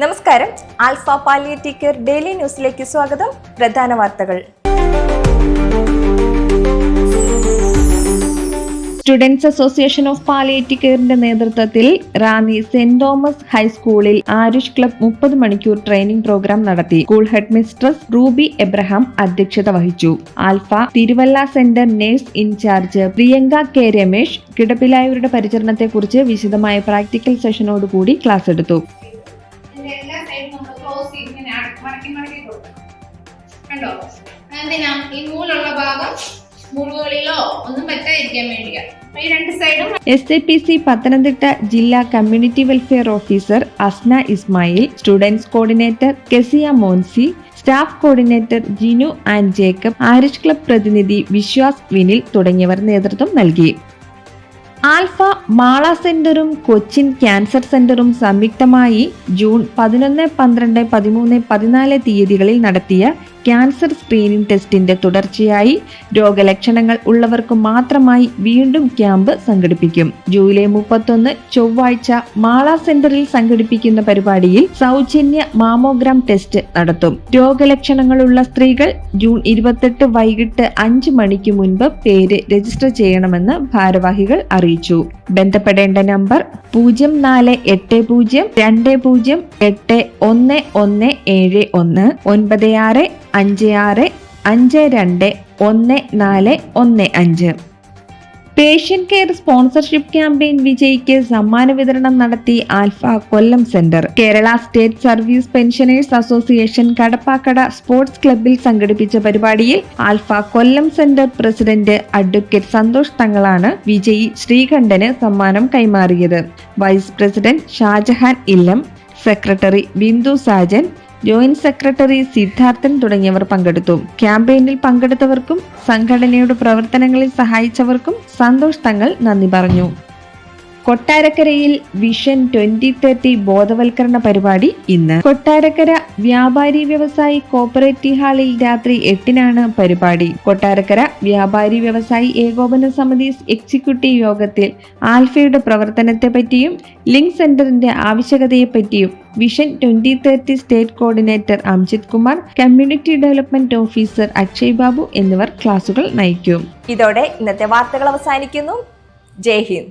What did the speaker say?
നമസ്കാരം. Alpha palliative care daily ന്യൂസിലേക്ക് സ്വാഗതം. പ്രധാന വാർത്തകൾ. സ്റ്റുഡൻസ് അസോസിയേഷൻ ഓഫ് പാലിയേറ്റീവ് കെയറിന്റെ നേതൃത്വത്തിൽ റാന്നി സെന്റ് തോമസ് ഹൈസ്കൂളിൽ ആരുഷ് ക്ലബ് 30 മണിക്കൂർ ട്രെയിനിംഗ് പ്രോഗ്രാം നടത്തി. School head mistress Ruby Abraham അധ്യക്ഷത വഹിച്ചു. Alpha Thiruvalla centre nurse in charge Priyanka K Ramesh കിടപ്പിലായവരുടെ പരിചരണത്തെക്കുറിച്ച് വിശദമായ പ്രാക്ടിക്കൽ സെഷനോടുകൂടി ക്ലാസ് എടുത്തു. SAPC പത്തനംതിട്ട ജില്ലാ community welfare officer Asna Ismail, students coordinator Kezia Monsy, staff coordinator Jinu and Jacob, Arish club പ്രതിനിധി വിശ്വാസ് വിനിൽ തുടങ്ങിയവർ നേതൃത്വം നൽകി. ആൽഫ മാള സെന്ററും കൊച്ചിൻ ക്യാൻസർ സെന്ററും സംയുക്തമായി ജൂൺ 11, 12, 13, 14 തീയതികളിൽ നടത്തിയ ക്യാൻസർ സ്ക്രീനിംഗ് ടെസ്റ്റിന്റെ തുടർച്ചയായി രോഗലക്ഷണങ്ങൾ ഉള്ളവർക്ക് മാത്രമായി വീണ്ടും ക്യാമ്പ് സംഘടിപ്പിക്കും. ജൂലൈ 31 ചൊവ്വാഴ്ച മാള സെന്ററിൽ സംഘടിപ്പിക്കുന്ന പരിപാടിയിൽ സൗജന്യ മാമോഗ്രാം ടെസ്റ്റ് നടത്തും. രോഗലക്ഷണങ്ങളുള്ള സ്ത്രീകൾ ജൂൺ 28 വൈകിട്ട് 5 മണിക്ക് മുൻപ് പേര് രജിസ്റ്റർ ചെയ്യണമെന്ന് ഭാരവാഹികൾ അറിയിച്ചു. ബന്ധപ്പെടേണ്ട number 0482081171 9656521415. Patient care sponsorship campaign വിജയിക്ക് സമ്മാന വിതരണം നടത്തി Alpha Kollam centre. Kerala state service pensioners association Kadappakkada sports ക്ലബ്ബിൽ സംഘടിപ്പിച്ച പരിപാടിയിൽ Alpha Kollam centre president advocate Santhosh തങ്ങളാണ് വിജയി ശ്രീകണ്ഠന് സമ്മാനം കൈമാറിയത്. Vice president Shajahan Illam, secretary Bindu Sajan, joint secretary Siddharthan തുടങ്ങിയവർ പങ്കെടുത്തു. ക്യാമ്പയിനിൽ പങ്കെടുത്തവർക്കും സംഘടനയുടെ പ്രവർത്തനങ്ങളിൽ സഹായിച്ചവർക്കും സന്തോഷ് തങ്ങൾ നന്ദി പറഞ്ഞു. കൊട്ടാരക്കരയിൽ വിഷൻ 2030 ബോധവൽക്കരണ പരിപാടി ഇന്ന്. കൊട്ടാരക്കര വ്യാപാരി വ്യവസായി കോപ്പറേറ്റീവ് ഹാളിൽ രാത്രി 8-നാണ് പരിപാടി. കൊട്ടാരക്കര വ്യാപാരി വ്യവസായി ഏകോപന സമിതി എക്സിക്യൂട്ടീവ് യോഗത്തിൽ ആൽഫയുടെ പ്രവർത്തനത്തെപ്പറ്റിയും ലിങ്ക് സെന്ററിന്റെ ആവശ്യകതയെപ്പറ്റിയും vision 2030 state coordinator Amjith Kumar, community development officer Akshay Babu എന്നിവർ ക്ലാസുകൾ നയിക്കും. ഇതോടെ ഇന്നത്തെ വാർത്തകൾ അവസാനിക്കുന്നു. ജയ് ഹിന്ദ്.